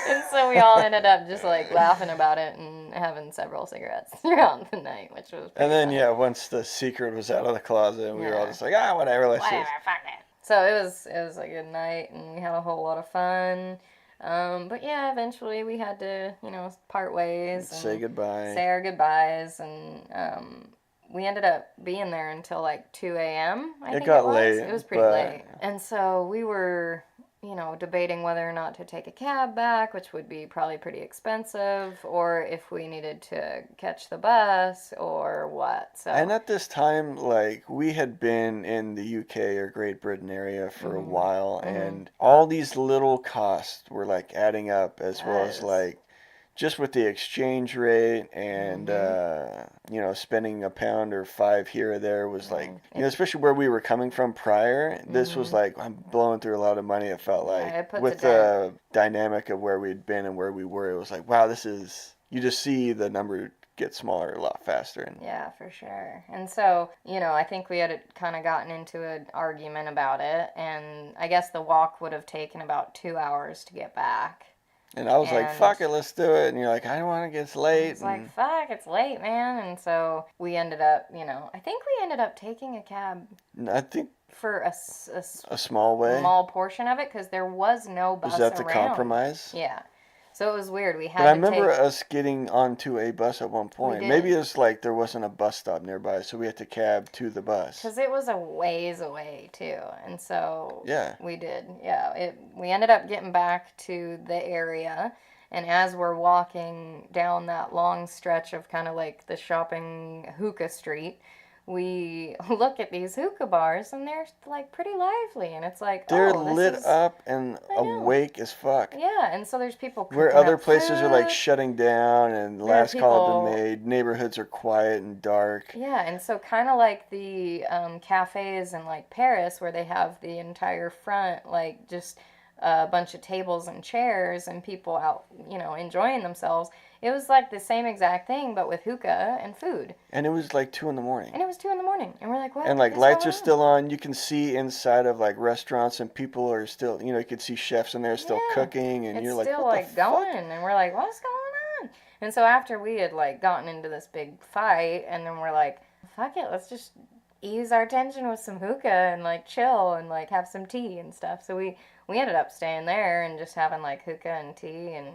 And so we all ended up just laughing about it and having several cigarettes throughout the night, which was pretty And then, funny. yeah, once the secret was out of the closet, we were all Yeah. just like, whatever, let's Whatever, just... fuck it. So it was a good night, and we had a whole lot of fun. But yeah, eventually we had to, part ways and Say goodbye. say our goodbyes, and we ended up being there until 2 a.m. I think got it was. late, It was pretty but- late, and so we were, debating whether or not to take a cab back, which would be probably pretty expensive, or if we needed to catch the bus or what. So And at this time, we had been in the UK or Great Britain area for a while, and all these little costs were adding up, as well as Yes. just with the exchange rate and spending a pound or five here or there was especially where we were coming from prior, this was I'm blowing through a lot of money. It felt like it puts with it the dynamic of where we'd been and where we were, it was wow, this is, you just see the number get smaller a lot faster. And yeah, for sure. And so, I think we had kind of gotten into an argument about it, and I guess the walk would have taken about 2 hours to get back. And I was like, And- fuck it, let's do it. And you're like, I don't want to get late. It's fuck, it's late, man. And so we ended up, I think we ended up taking a cab I think for a a small way. small portion of it because there was no bus Was that the around. compromise? Yeah. So it was weird. We had But I to remember take... us getting onto a bus at one point. did. Maybe it's there wasn't a bus stop nearby, so we had to cab to the bus. Because it was a ways away, too. And so Yeah. we did. Yeah. We ended up getting back to the area. And as we're walking down that long stretch of kind of the shopping hookah street, we look at these hookah bars, and they're pretty lively. And it's They're oh, this lit is... up and I know. awake as fuck. Yeah, and so there's people Where cooking other up places are food. shutting down and There are last call had people- been made, neighborhoods are quiet and dark. Yeah, and so kind of like the cafes in Paris, where they have the entire front just a bunch of tables and chairs and people out, enjoying themselves. It was the same exact thing, but with hookah and food. And it was 2 in the morning. And it was 2 a.m, and we're like, what? And is lights going are still on. You can see inside of restaurants, and people are still, you could see chefs in there still Yeah. cooking, and It's you're like, still what the going, fuck? and we're like, what's going on? And so after we had gotten into this big fight, and then we're like, fuck it, let's just ease our tension with some hookah and chill and have some tea and stuff. So we ended up staying there and just having hookah and tea, and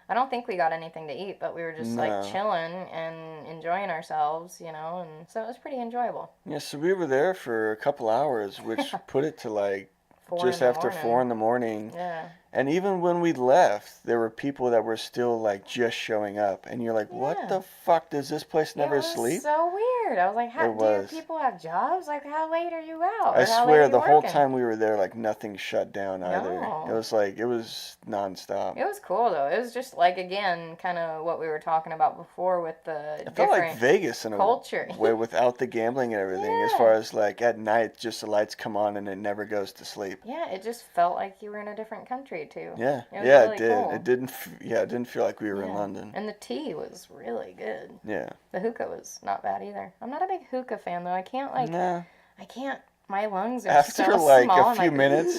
I don't think we got anything to eat, but we were just No. chilling and enjoying ourselves, and so it was pretty enjoyable. Yeah, so we were there for a couple hours, which put it to 4 just in the after morning. 4 in the morning. Yeah. And even when we left, there were people that were still like just showing up, and you're like, "What Yeah. the fuck? Does this place Yeah, it never was sleep?" so weird. I was like, It do was. people have jobs? Like, how late are you out? I Or how late are swear, you the whole working? time we were there, like nothing shut down either. It No. was like it was nonstop. It was cool, though. It was just, like, again, kind of what we were talking about before with the It felt like different Vegas in a culture. way without the gambling and everything. As far Yeah. as like at night, just the lights come on and it never goes to sleep. Yeah, it just felt like you were in a different country, too. Yeah, It was yeah, it really did. cool. It didn't. Yeah, it didn't feel like we were in Yeah. London. And the tea was really good. Yeah. The hookah was not bad either. I'm not a big hookah fan, though. I can't, like, Nah. I can't, my lungs are After so like small. a I'm few like, minutes.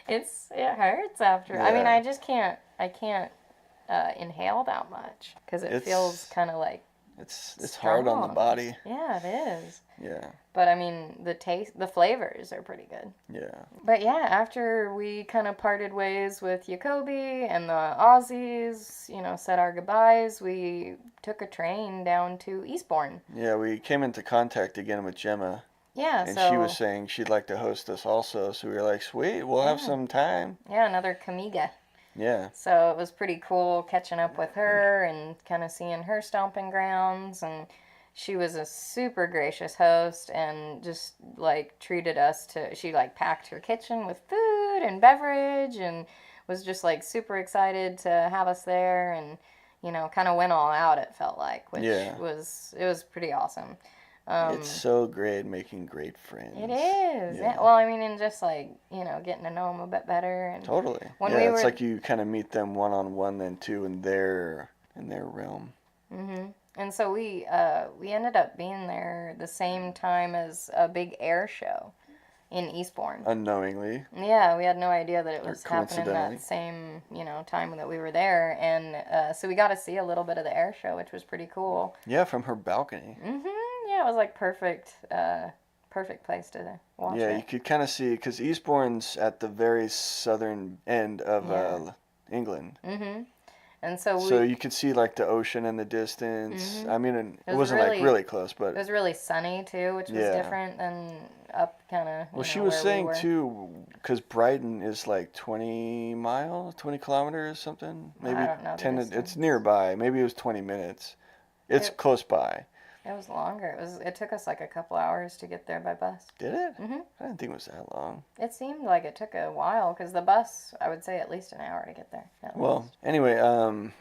it hurts after. I mean, Yeah. I can't inhale that much because it feels It's kind of like it's hard on the strong. body. Yeah, it is. Yeah. But I mean, the flavors are pretty good. Yeah. But yeah, after we kind of parted ways with Jacoby and the Aussies, said our goodbyes, we took a train down to Eastbourne. Yeah, we came into contact again with Gemma, Yeah, and so she was saying she'd like to host us also. So we were like, sweet, we'll have Yeah. some time. yeah, another Camiga. Yeah. So it was pretty cool catching up with her and kind of seeing her stomping grounds. And she was a super gracious host and just like treated us she like packed her kitchen with food and beverage and was just like super excited to have us there and, kind of went all out, it felt like, which Yeah. it was pretty awesome. It's so great making great friends. It is. Yeah. Well, I mean, and just like, getting to know them a bit better. And Totally. when Yeah, we it's were, like you kind of meet them one on one then too in their realm. And so we ended up being there the same time as a big air show in Eastbourne. Unknowingly. Yeah, we had no idea that it was happening coincidentally. that same, time that we were there. And so we got to see a little bit of the air show, which was pretty cool. Yeah, from her balcony. Yeah, it was like perfect place to watch Yeah, it. you could kind of see because Eastbourne's at the very southern end of Yeah. England. And so So you could see like the ocean in the distance. I mean, it was wasn't like really- really close, it but was really sunny too, which was Yeah. different than up kind of. well, she was saying too, because Brighton is like 20 miles, 20 kilometers, something. Maybe don't know the 10. distance. It's nearby. Maybe it was 20 minutes. It's close by. It was longer. It took us like a couple hours to get there by bus. Did it? I didn't think it was that long. It seemed like it took a while because the bus, I would say, at least an hour to get there. at Well, least. anyway,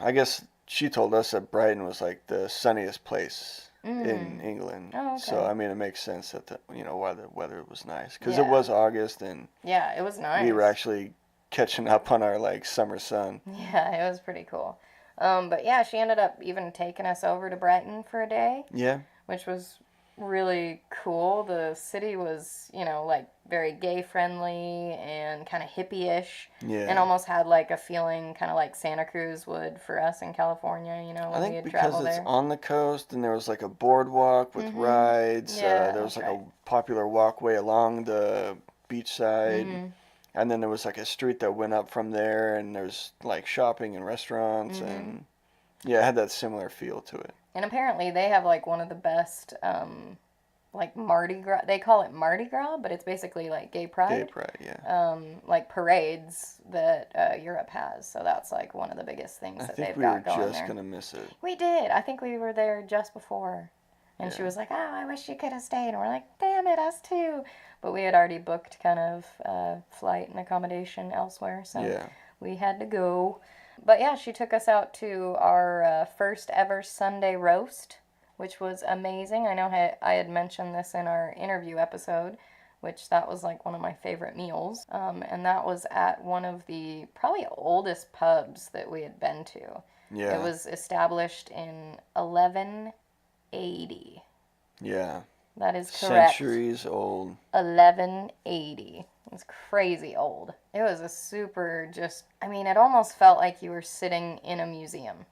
I guess she told us that Brighton was like the sunniest place in England. Oh, okay. So I mean, it makes sense that why the weather was nice because Yeah. it was August and Yeah, it was nice. we were actually catching up on our like summer sun. Yeah, it was pretty cool. But yeah, she ended up even taking us over to Brighton for a day, Yeah. which was really cool. The city was, like very gay friendly and kind of hippie-ish. Yeah. And almost had like a feeling kind of like Santa Cruz would for us in California, I when we think had because traveled it's there. on the coast and there was like a boardwalk with rides. Yeah, there was that's like right. a popular walkway along the beach side. Mm-hmm. And then there was like a street that went up from there and there's like shopping and restaurants and yeah, it had that similar feel to it. And apparently they have like one of the best, like Mardi Gras. They call it Mardi Gras, but it's basically like gay pride. Gay pride, yeah. Like parades that Europe has. So that's like one of the biggest things I that think they've we were got going just there. gonna miss it. We did. I think we were there just before. And she Yeah. was like, "Oh, I wish you could have stayed." And we're like, "Damn it, us too." But we had already booked kind of flight and accommodation elsewhere, so Yeah. we had to go. But yeah, she took us out to our first ever Sunday roast, which was amazing. I know I had mentioned this in our interview episode, which that was like one of my favorite meals. And that was at one of the probably oldest pubs that we had been to. Yeah. It was established in 1180. Yeah. That is correct. Centuries old. 1180. It's crazy old. It was a super it almost felt like you were sitting in a museum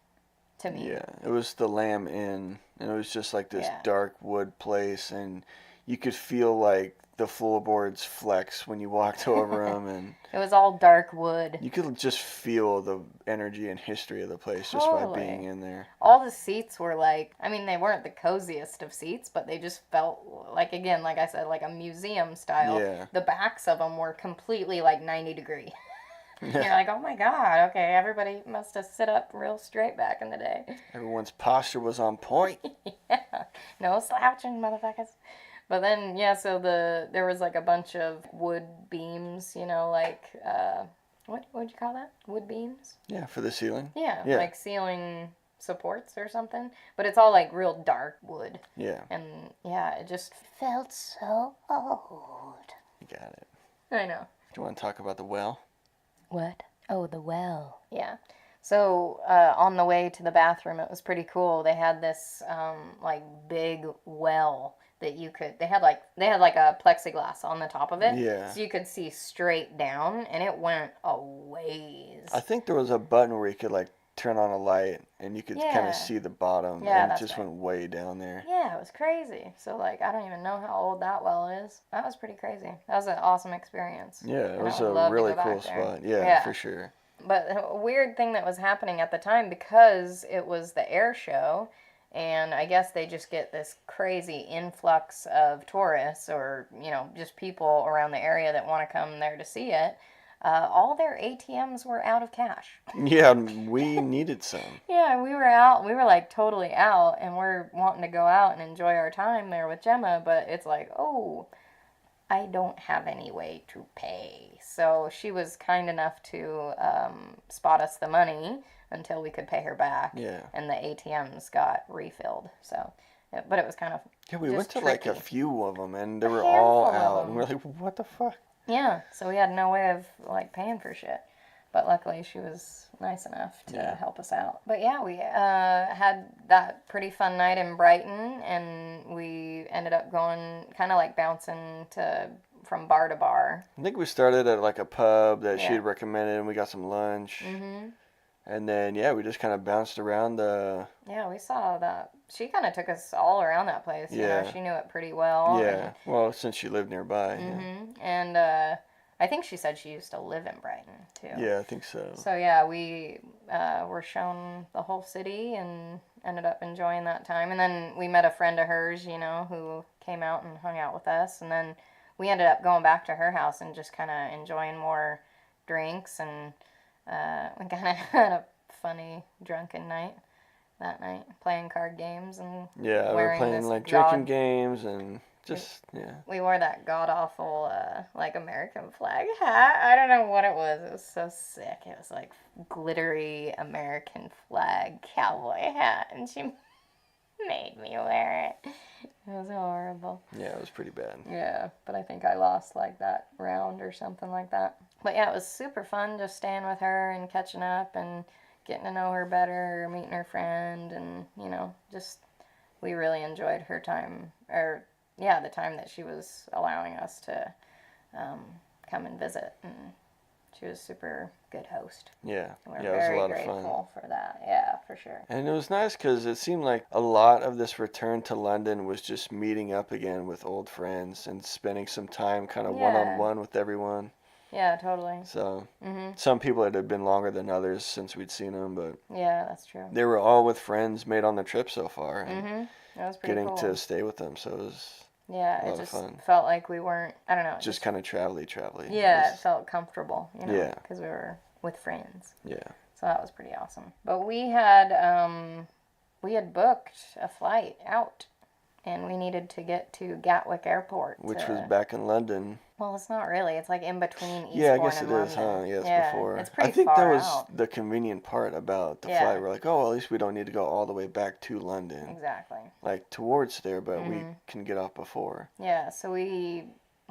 to me. Yeah. It was the Lamb Inn and it was just like this Yeah. dark wood place and you could feel like the floorboards flex when you walked over them and It was all dark wood. you could just feel the energy and history of the place just by Totally. being in there. All the seats were like, they weren't the coziest of seats, but they just felt like, again, like I said, like a museum style. Yeah. The backs of them were completely like 90 degree. You're like, oh my God, okay, everybody must have sit up real straight back in the day. Everyone's posture was on point. Yeah, no slouching, motherfuckers. But then, yeah, so there was like a bunch of wood beams, like, what would you call that? Wood beams? Yeah, for the ceiling. Yeah, Yeah. like ceiling supports or something. But it's all like real dark wood. Yeah, And yeah, it just felt so old. you got it. I know. Do you want to talk about the well? What? Oh, the well. Yeah. So on the way to the bathroom, it was pretty cool. They had this like big well that you could. They had like a plexiglass on the top of it, Yeah. so you could see straight down, and it went a ways. I think there was a button where you could like turn on a light and you could kind Yeah. of see the bottom, Yeah, and it that's just right. went way down there. Yeah, it was crazy. So like, I don't even know how old that well is. That was pretty crazy. That was an awesome experience. Yeah, it And I was would a love to really go back cool there. spot. Yeah, Yeah. for sure. But a weird thing that was happening at the time, because it was the air show, and I guess they just get this crazy influx of tourists or, just people around the area that want to come there to see it. All their ATMs were out of cash. Yeah, we needed some. Yeah, we were out. We were like totally out, and we're wanting to go out and enjoy our time there with Gemma, but it's like, oh, I don't have any way to pay. So she was kind enough to spot us the money until we could pay her back. Yeah. And the ATMs got refilled. So, but it was kind of Yeah, we just went to like a tricky. few of them, and they A were all handful of out, and them. we're like, what the fuck? Yeah, so we had no way of like paying for shit. But luckily she was nice enough to Yeah. help us out. But yeah, we had that pretty fun night in Brighton, and we ended up going kind of like bouncing from bar to bar. I think we started at like a pub that she Yeah. had recommended, and we got some lunch. Mm-hmm. And then, yeah, we just kind of bounced around the... Yeah, we saw that. She kind of took us all around that place. Yeah. She knew it pretty well. Yeah, well, since she lived nearby. And I think she said she used to live in Brighton, too. Yeah, I think so. So, yeah, we were shown the whole city and ended up enjoying that time. And then we met a friend of hers, who came out and hung out with us. And then we ended up going back to her house and just kind of enjoying more drinks. And we kind of had a funny drunken night that night, playing card games and Yeah, we were wearing playing this like god- drinking games and just, yeah. We wore that god-awful, like, American flag hat. I don't know what it was. It was so sick. It was, like, glittery American flag cowboy hat, and she made me wear it. It was horrible. Yeah, it was pretty bad. Yeah, but I think I lost, like, that round or something like that. But, yeah, it was super fun just staying with her and catching up and getting to know her better, meeting her friend, and, just we really enjoyed her time, the time that she was allowing us to come and visit, and she was a super good host. Yeah, We're yeah, it was a very lot of fun. grateful for that. Yeah, for sure. And it was nice because it seemed like a lot of this return to London was just meeting up again with old friends and spending some time kind of one-on-one with everyone. Yeah, totally. So some people it had been longer than others since we'd seen them, but Yeah, that's true. they were all with friends made on the trip so far. And That was pretty getting cool. to stay with them, so it was Yeah, a it lot of just fun. felt like we weren't, I don't know. Just kind of travel-y. Yeah, It it was- felt comfortable, Yeah. because we were with friends. yeah. So that was pretty awesome. But we had booked a flight out, and we needed to get to Gatwick Airport. Which was back in London. Well, it's not really. It's like in between Eastbourne Yeah, I guess it and is, London. huh? Yeah, it's Yeah, before. it's pretty I think far that was out. the convenient part about the Yeah. flight. We're like, oh, at least we don't need to go all the way back to London. Exactly. Like towards there, but we can get off before. Yeah, so we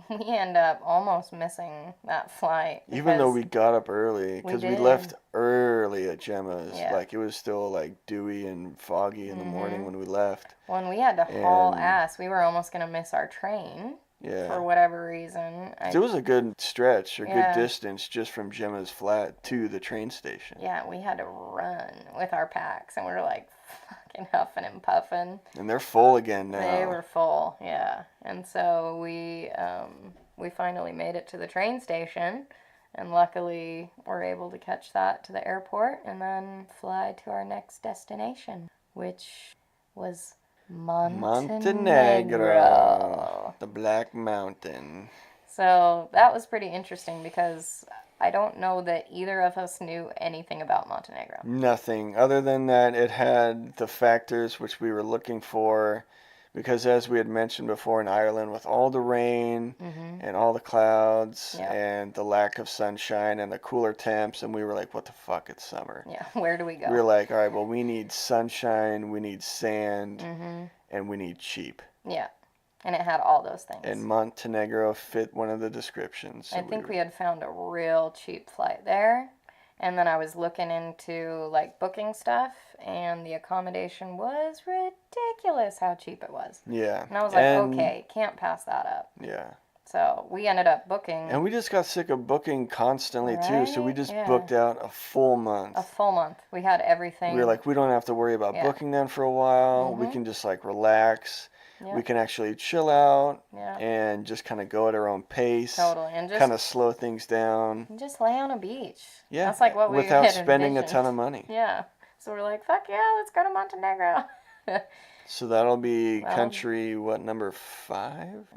end up almost missing that flight. Even though because- we got up early, because we did. left early at Gemma's. Yeah. Like it was still like dewy and foggy in the morning when we left. when we had to haul And- ass, we were almost going to miss our train for Yeah. whatever reason. It was a good stretch or Yeah. good distance just from Gemma's flat to the train station. Yeah, we had to run with our packs, and we were like fucking huffing and puffing. And they're full again now. They were full, yeah. And so we finally made it to the train station, and luckily we're able to catch that to the airport and then fly to our next destination, which was Montenegro. The Black Mountain. So that was pretty interesting because I don't know that either of us knew anything about Montenegro. Nothing. Other than that, it had the factors which we were looking for. Because as we had mentioned before, in Ireland, with all the rain and all the clouds and the lack of sunshine and the cooler temps, and we were like, what the fuck, it's summer. Yeah, where do we go? We were like, all right, well, we need sunshine, we need sand, and we need cheap. Yeah, and it had all those things. And Montenegro fit one of the descriptions. So I think we had found a real cheap flight there. And then I was looking into, like, booking stuff, and the accommodation was ridiculous how cheap it was. Yeah. And I was like, okay, can't pass that up. Yeah. So we ended up booking. And we just got sick of booking constantly, too. So we just booked out a full month. A full month. We had everything. We were like, we don't have to worry about booking them for a while. We can just, like, relax. Yeah. We can actually chill out and just kind of go at our own pace. Totally. And just kind of slow things down. And just lay on a beach. Yeah. That's like what we without had spending envisioned. a ton of money. Yeah. So we're like, fuck yeah, let's go to Montenegro. So that'll be country, what, number 5?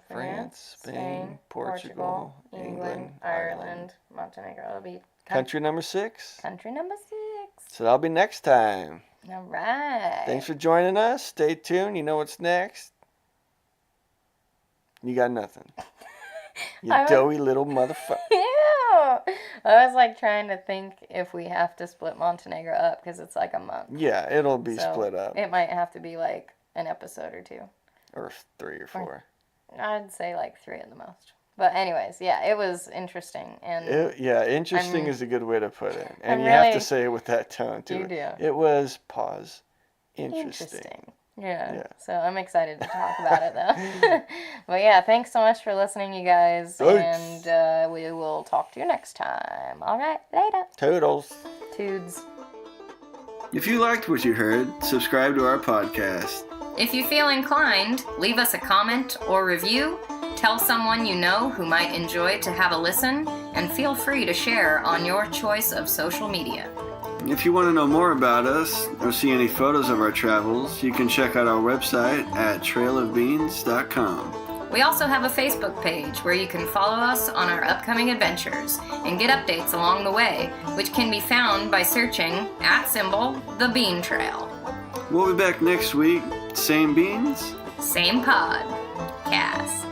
France, Spain, Portugal, England, Ireland, Montenegro. That'll be country number 6. Country number 6. So that'll be next time. All right. Thanks for joining us. Stay tuned. You know what's next. You got nothing. You doughy little motherfucker. Yeah. I was like trying to think if we have to split Montenegro up because it's like a month. Yeah, it'll be split up. It might have to be like an episode or 2. Or 3 or 4. I'd say like 3 at the most. But anyways, yeah, it was interesting. And interesting is a good way to put it. And you have to say it with that tone, too. You do. It was, interesting. Yeah. So I'm excited to talk about it, though. But yeah, thanks so much for listening, you guys. Thanks. And we will talk to you next time. All right, later. Toodles. Toods. If you liked what you heard, subscribe to our podcast. If you feel inclined, leave us a comment or review. Tell someone you know who might enjoy to have a listen, and feel free to share on your choice of social media. If you want to know more about us or see any photos of our travels, you can check out our website at trailofbeans.com. We also have a Facebook page where you can follow us on our upcoming adventures and get updates along the way, which can be found by searching @The Bean Trail. We'll be back next week. Same beans, same pod. Cast.